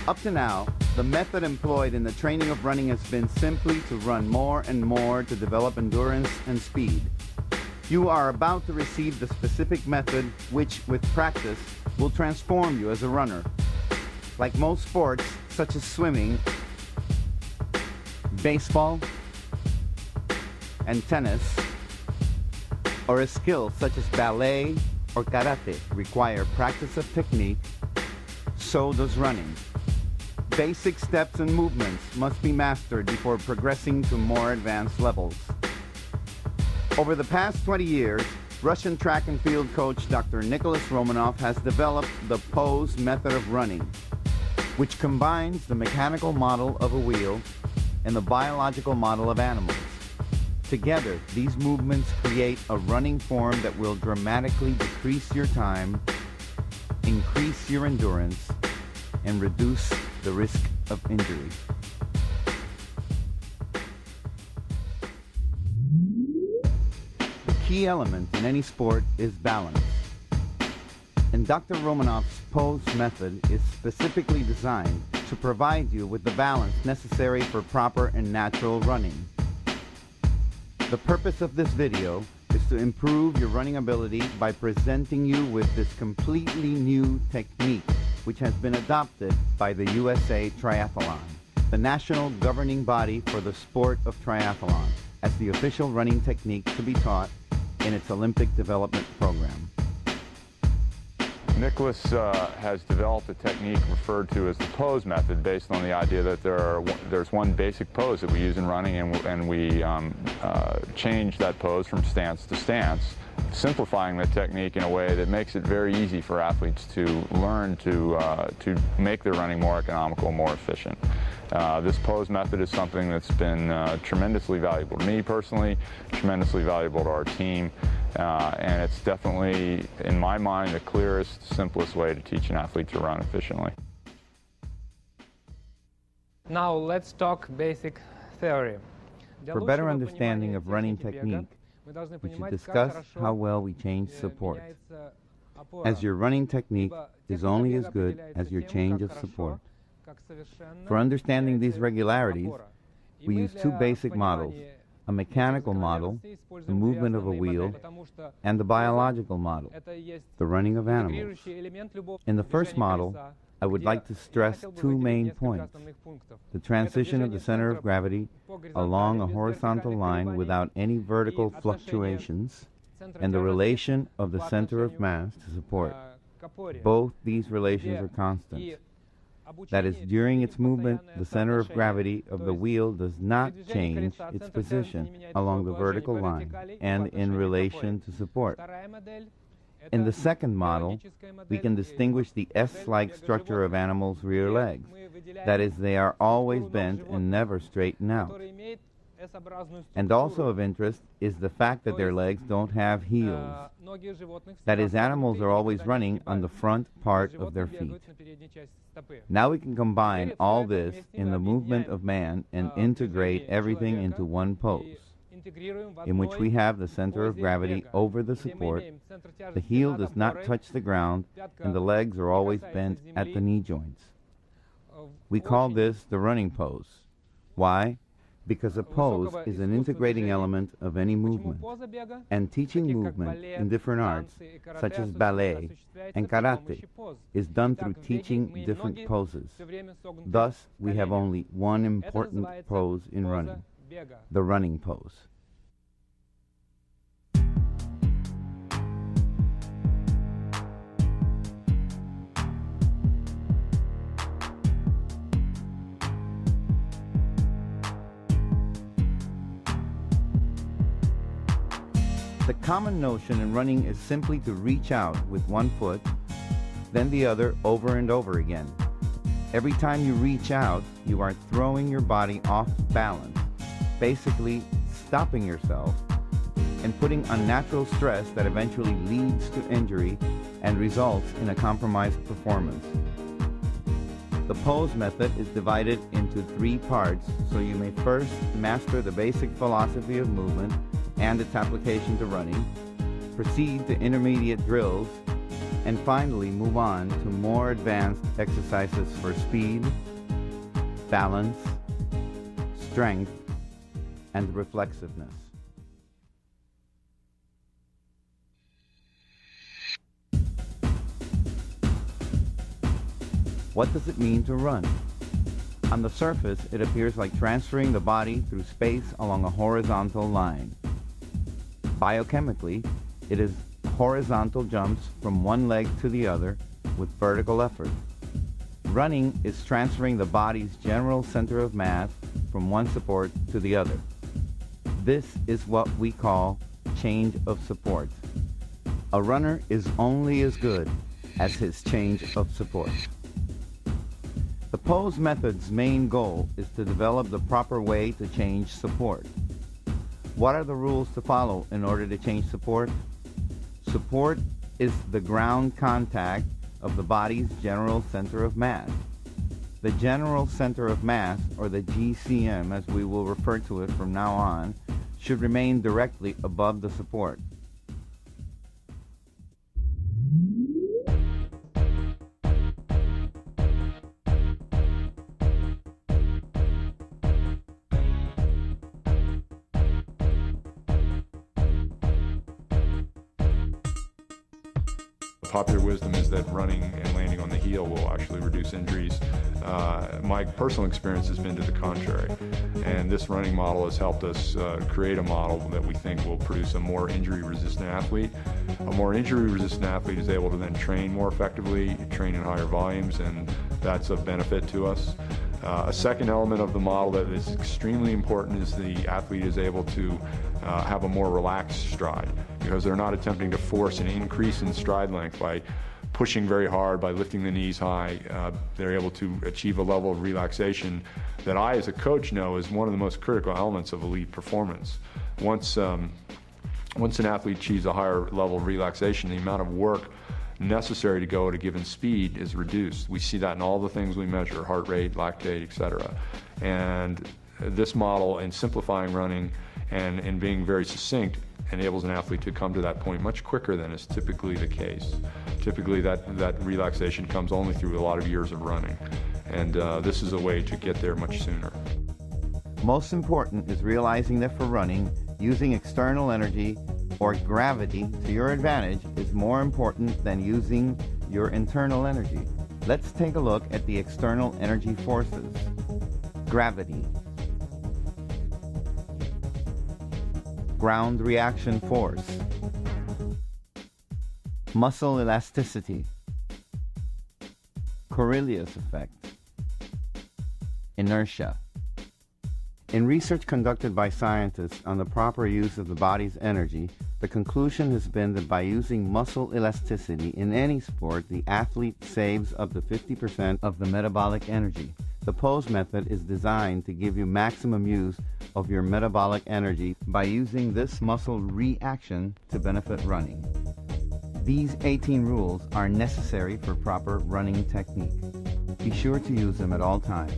Up to now, the method employed in the training of running has been simply to run more and more to develop endurance and speed. You are about to receive the specific method which, with practice, will transform you as a runner. Like most sports, such as swimming, baseball, and tennis, or a skill such as ballet or karate require practice of technique, so does running. Basic steps and movements must be mastered before progressing to more advanced levels. Over the past 20 years, Russian track and field coach Dr. Nicholas Romanov has developed the pose method of running, which combines the mechanical model of a wheel and the biological model of animals. Together, these movements create a running form that will dramatically decrease your time, increase your endurance, and reduce the risk of injury. The key element in any sport is balance. And Dr. Romanov's pose method is specifically designed to provide you with the balance necessary for proper and natural running. The purpose of this video is to improve your running ability by presenting you with this completely new technique, which has been adopted by the USA Triathlon, the national governing body for the sport of triathlon, as the official running technique to be taught in its Olympic development program. Nicholas has developed a technique referred to as the pose method, based on the idea that there's one basic pose that we use in running, and we change that pose from stance to stance, simplifying the technique in a way that makes it very easy for athletes to learn to make their running more economical, more efficient. This pose method is something that's been tremendously valuable to me personally, tremendously valuable to our team, and it's definitely, in my mind, the clearest, simplest way to teach an athlete to run efficiently. Now let's talk basic theory. For better understanding of running technique, we should discuss how well we change support, as your running technique is only as good as your change of support. For understanding these regularities, we use two basic models: a mechanical model, the movement of a wheel, and the biological model, the running of animals. In the first model, I would like to stress two main points: the transition of the center of gravity along a horizontal line without any vertical fluctuations, and the relation of the center of mass to support. Both these relations are constant. That is, during its movement, the center of gravity of the wheel does not change its position along the vertical line and in relation to support. In the second model, we can distinguish the S-like structure of animals' rear legs. That is, they are always bent and never straighten out. And also of interest is the fact that their legs don't have heels. That is, animals are always running on the front part of their feet. Now we can combine all this in the movement of man and integrate everything into one pose, in which we have the center of gravity over the support, the heel does not touch the ground, and the legs are always bent at the knee joints. We call this the running pose. Why? Because a pose is an integrating element of any movement, and teaching movement in different arts, such as ballet and karate, is done through teaching different poses. Thus, we have only one important pose in running, the running pose. The common notion in running is simply to reach out with one foot, then the other over and over again. Every time you reach out, you are throwing your body off balance, basically stopping yourself and putting unnatural stress that eventually leads to injury and results in a compromised performance. The pose method is divided into three parts, so you may first master the basic philosophy of movement and its application to running, proceed to intermediate drills, and finally move on to more advanced exercises for speed, balance, strength, and reflexiveness. What does it mean to run? On the surface, it appears like transferring the body through space along a horizontal line. Biochemically, it is horizontal jumps from one leg to the other with vertical effort. Running is transferring the body's general center of mass from one support to the other. This is what we call change of support. A runner is only as good as his change of support. The pose method's main goal is to develop the proper way to change support. What are the rules to follow in order to change support? Support is the ground contact of the body's general center of mass. The general center of mass, or the GCM as we will refer to it from now on, should remain directly above the support. Popular wisdom is that running and landing on the heel will actually reduce injuries. My personal experience has been to the contrary, and this running model has helped us create a model that we think will produce a more injury-resistant athlete. A more injury-resistant athlete is able to then train more effectively, train in higher volumes, and that's of benefit to us. A second element of the model that is extremely important is the athlete is able to have a more relaxed stride, because they're not attempting to force an increase in stride length by pushing very hard, by lifting the knees high. They're able to achieve a level of relaxation that I, as a coach, know is one of the most critical elements of elite performance. Once an athlete achieves a higher level of relaxation, the amount of work necessary to go at a given speed is reduced. We see that in all the things we measure, heart rate, lactate, etc. And this model, in simplifying running and in being very succinct, enables an athlete to come to that point much quicker than is typically the case. Typically that relaxation comes only through a lot of years of running, and this is a way to get there much sooner. Most important is realizing that for running, using external energy or gravity to your advantage is more important than using your internal energy. Let's take a look at the external energy forces. Gravity. Ground reaction force. Muscle elasticity. Coriolis effect. Inertia. In research conducted by scientists on the proper use of the body's energy, the conclusion has been that by using muscle elasticity in any sport, the athlete saves up to 50% of the metabolic energy. The pose method is designed to give you maximum use of your metabolic energy by using this muscle reaction to benefit running. These 18 rules are necessary for proper running technique. Be sure to use them at all times.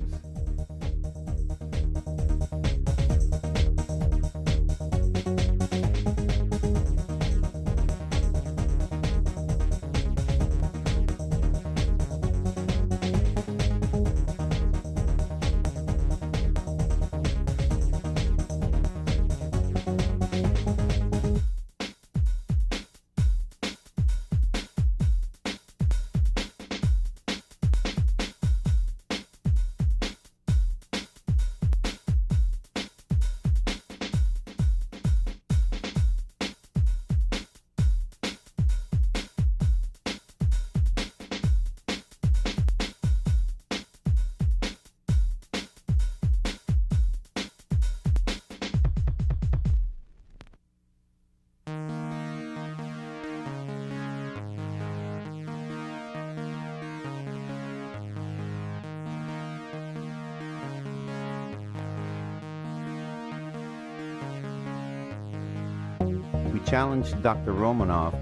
We challenged Dr. Romanoff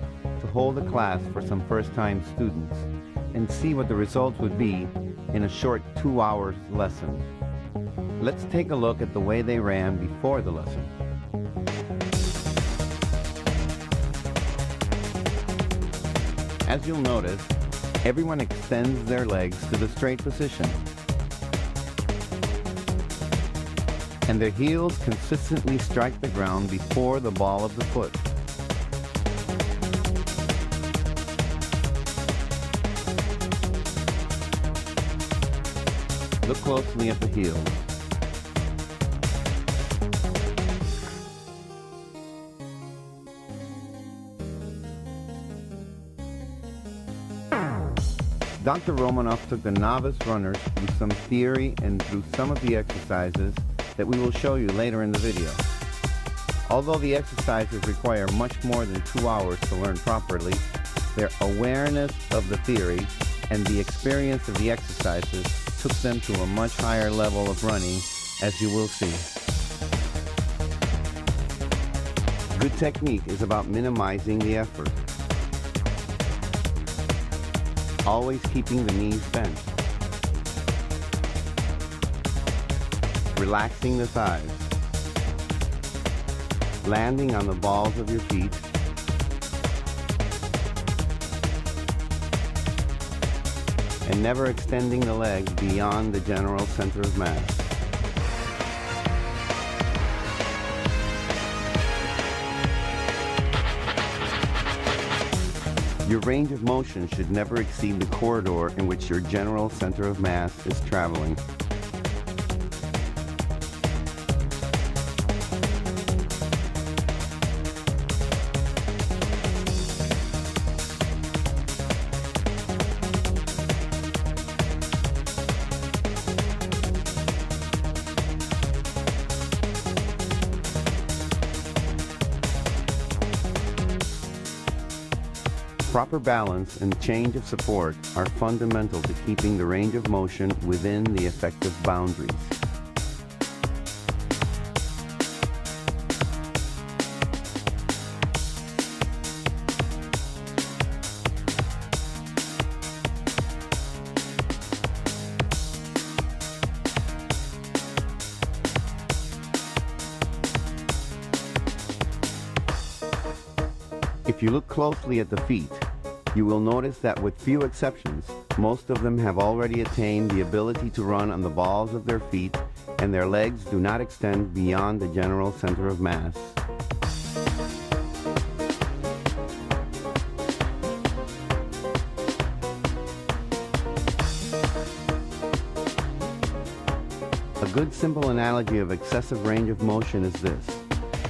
to hold a class for some first-time students and see what the results would be in a short 2-hour lesson. Let's take a look at the way they ran before the lesson. As you'll notice, everyone extends their legs to the straight position, and their heels consistently strike the ground before the ball of the foot. Look closely at the heels. Dr. Romanov took the novice runners through some theory and through some of the exercises that we will show you later in the video. Although the exercises require much more than 2 hours to learn properly, their awareness of the theory and the experience of the exercises took them to a much higher level of running, as you will see. Good technique is about minimizing the effort, always keeping the knees bent, relaxing the thighs, landing on the balls of your feet, and never extending the leg beyond the general center of mass. Your range of motion should never exceed the corridor in which your general center of mass is traveling. Proper balance and change of support are fundamental to keeping the range of motion within the effective boundaries. If you look closely at the feet, you will notice that with few exceptions, most of them have already attained the ability to run on the balls of their feet, and their legs do not extend beyond the general center of mass. A good simple analogy of excessive range of motion is this.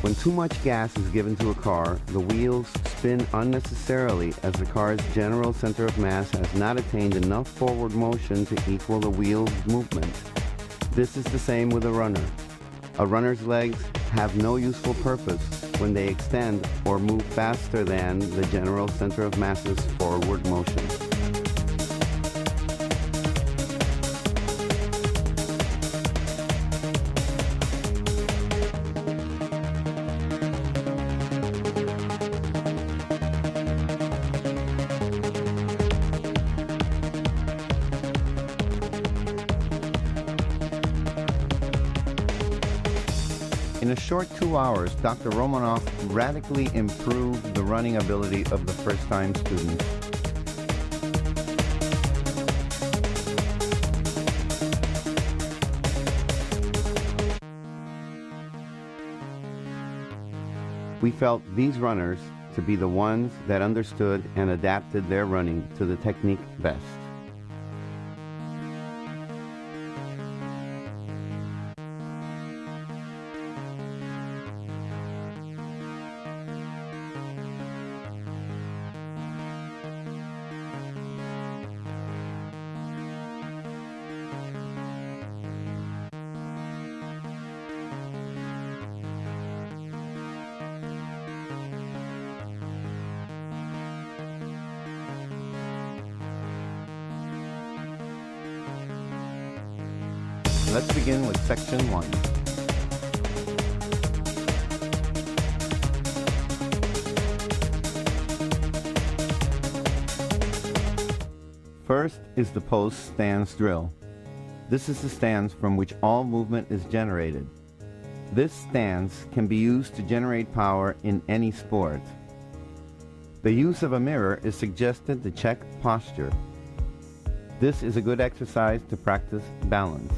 When too much gas is given to a car, the wheels spin unnecessarily as the car's general center of mass has not attained enough forward motion to equal the wheel's movement. This is the same with a runner. A runner's legs have no useful purpose when they extend or move faster than the general center of mass's forward motion. In a short 2 hours, Dr. Romanov radically improved the running ability of the first-time student. We felt these runners to be the ones that understood and adapted their running to the technique best. Let's begin with section 1. First is the post stance drill. This is the stance from which all movement is generated. This stance can be used to generate power in any sport. The use of a mirror is suggested to check posture. This is a good exercise to practice balance.